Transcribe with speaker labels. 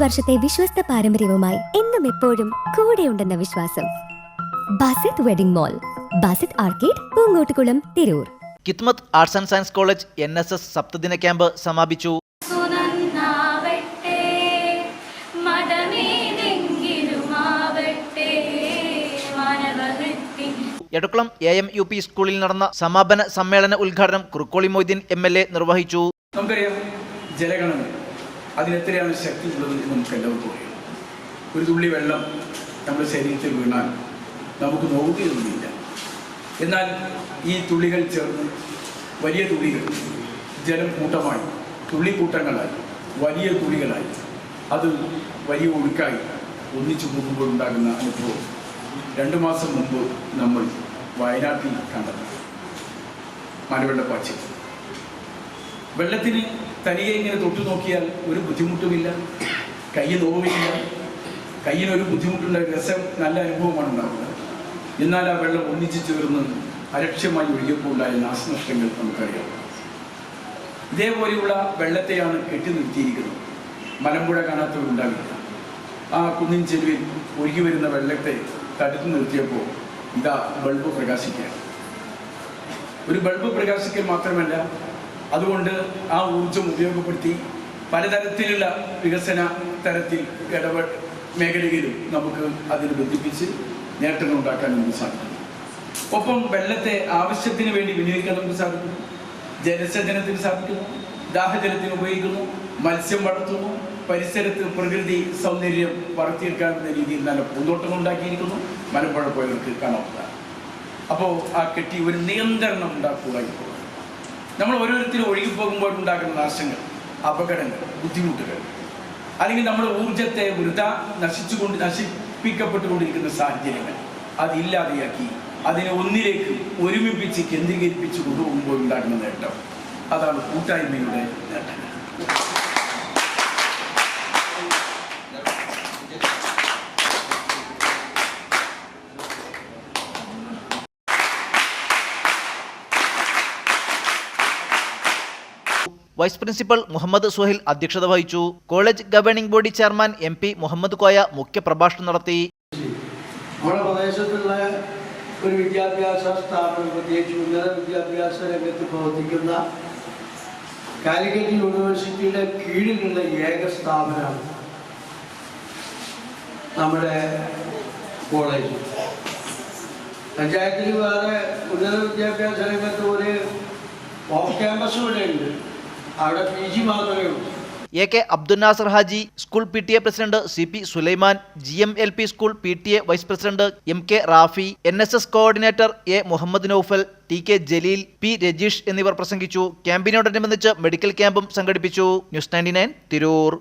Speaker 1: വർഷത്തെ വിശ്വസ്ത പാരമ്പര്യവുമായി എന്നും എപ്പോഴും കൂടെയുണ്ടെന്ന വിശ്വാസം. Basith wedding mall, Basith arcade, Poonkottukulam, Tirur.
Speaker 2: Khidmath arts and science college NSS സപ്തദിന ക്യാമ്പ് സമാപിച്ചു. എടക്കുളം AMUP സ്കൂളിൽ നടന്ന സമാപന സമ്മേളന ഉദ്ഘാടനം കുറുക്കോളി മൊയ്തീൻ MLA നിർവഹിച്ചു.
Speaker 3: നമുക്കറിയാം, ജലഗണന അതിനെത്രയാണ് ശക്തി ഉള്ളത് എന്ന് നമുക്ക് എല്ലാവർക്കും അറിയാം. ഒരു തുള്ളി വെള്ളം നമ്മുടെ ശരീരത്തിൽ വീണാൽ നമുക്ക് നോക്കുകയൊന്നുമില്ല. എന്നാൽ ഈ തുള്ളികൾ ചേർന്ന് വലിയ തുള്ളികൾ ജലം കൂട്ടമായി, തുള്ളിക്കൂട്ടങ്ങളായി, വലിയ തുള്ളികളായി, അത് വലിയ ഒഴുക്കായി ഒന്നിച്ചു പോകുമ്പോൾ ഉണ്ടാകുന്ന അനുഭവം 2 മാസം മുമ്പ് നമ്മൾ വയനാട്ടിൽ കണ്ടത് മലവെള്ളപ്പാച്ചിൽ. വെള്ളത്തിന് തനിയെ ഇങ്ങനെ തൊട്ടു നോക്കിയാൽ ഒരു ബുദ്ധിമുട്ടുമില്ല, കൈ നോവുകയില്ല, കയ്യിനൊരു ബുദ്ധിമുട്ടുള്ള രസം, നല്ല അനുഭവമാണ് ഉണ്ടാകുന്നത്. എന്നാൽ ആ വെള്ളം ഒന്നിച്ചു ചേർന്ന് അലക്ഷ്യമായി ഒഴുകിയപ്പോൾ ഉണ്ടായ നാശനഷ്ടങ്ങൾ നമുക്കറിയാം. ഇതേപോലെയുള്ള വെള്ളത്തെയാണ് കെട്ടി നിർത്തിയിരിക്കുന്നത്. മലമ്പുഴ കാണാത്തവരുണ്ടാവില്ല. ആ കുന്നിൻ ചെരുവിൽ ഒഴുകി വരുന്ന വെള്ളത്തെ തടുത്തു നിർത്തിയപ്പോൾ ഇതാ ബൾബ് പ്രകാശിക്കുക. ഒരു ബൾബ് പ്രകാശിക്കൽ മാത്രമല്ല, അതുകൊണ്ട് ആ ഊർജം ഉപയോഗപ്പെടുത്തി പലതരത്തിലുള്ള വികസന തരത്തിൽ മേഖലയിലും നമുക്ക് അതിന് ബന്ധിപ്പിച്ച് നേട്ടങ്ങൾ ഉണ്ടാക്കാൻ നമുക്ക് സാധിക്കും. ഒപ്പം വെള്ളത്തെ ആവശ്യത്തിന് വേണ്ടി വിനിയോഗിക്കാൻ നമുക്ക് സാധിക്കുന്നു. ജലസേചനത്തിന് സാധിക്കുന്നു, ദാഹജലത്തിന് ഉപയോഗിക്കുന്നു, മത്സ്യം വളർത്തുന്നു, പരിസരത്ത് പ്രകൃതി സൗന്ദര്യം വളർത്തിയെടുക്കാവുന്ന രീതിയിൽ നല്ല പൂന്തോട്ടം ഉണ്ടാക്കിയിരിക്കുന്നു. മലമ്പുഴ പോയവർക്ക് കാണാവുന്നതാണ്. അപ്പോൾ ആ കെട്ടി ഒരു നിയന്ത്രണം ഉണ്ടാക്കുകയായിരുന്നു. നമ്മൾ ഓരോരുത്തരും ഒഴുകിപ്പോകുമ്പോൾ ഉണ്ടാകുന്ന നാശങ്ങൾ, അപകടങ്ങൾ, ബുദ്ധിമുട്ടുകൾ, അല്ലെങ്കിൽ നമ്മുടെ ഊർജത്തെ നശിപ്പിക്കപ്പെട്ടുകൊണ്ടിരിക്കുന്ന സാഹചര്യങ്ങൾ അതില്ലാതെയാക്കി അതിനെ ഒന്നിലേക്ക് ഒരുമിപ്പിച്ച് കേന്ദ്രീകരിപ്പിച്ച് കൊണ്ടുപോകുമ്പോൾ ഉണ്ടാകുന്ന നേട്ടം, അതാണ് കൂട്ടായ്മയുടെ നേട്ടങ്ങൾ.
Speaker 2: വൈസ് പ്രിൻസിപ്പൽ മുഹമ്മദ് സുഹൈൽ അധ്യക്ഷത വഹിച്ചു. College governing body chairman MP Muhammad Koya മുഖ്യപ്രഭാഷണം നടത്തി.
Speaker 4: നമ്മുടെ പ്രദേശത്തുള്ള ഒരു വിദ്യാഭ്യാസ സ്ഥാപനം, പ്രത്യേകിച്ച് ഉന്നത വിദ്യാഭ്യാസ രംഗത്ത് പ്രവർത്തിക്കുന്ന കാലിക്കറ്റ് യൂണിവേഴ്സിറ്റിയുടെ കീഴിലുള്ള ഏക സ്ഥാപനമാണ് നമ്മുടെ കോളേജ്. പഞ്ചായത്തിൽ വേറെ ഉന്നത വിദ്യാഭ്യാസ രംഗത്ത് ഒരു ഓഫ് ക്യാമ്പസ് ഇവിടെ ഉണ്ട്, അവിടെ PG മാത്രമേ ഉള്ളൂ.
Speaker 2: AK Abdul Nasar Haji, school PTA president CP Sulaiman, GMLP school PTA vice president MK Rafi, NSS coordinator A Muhammad Naufal, TK Jaleel, P Rajeesh എന്നിവർ പ്രസംഗിച്ചു. ക്യാമ്പിനോടനുബന്ധിച്ച് മെഡിക്കൽ ക്യാമ്പും സംഘടിപ്പിച്ചു. ന്യൂസ് 99 തിരൂർ.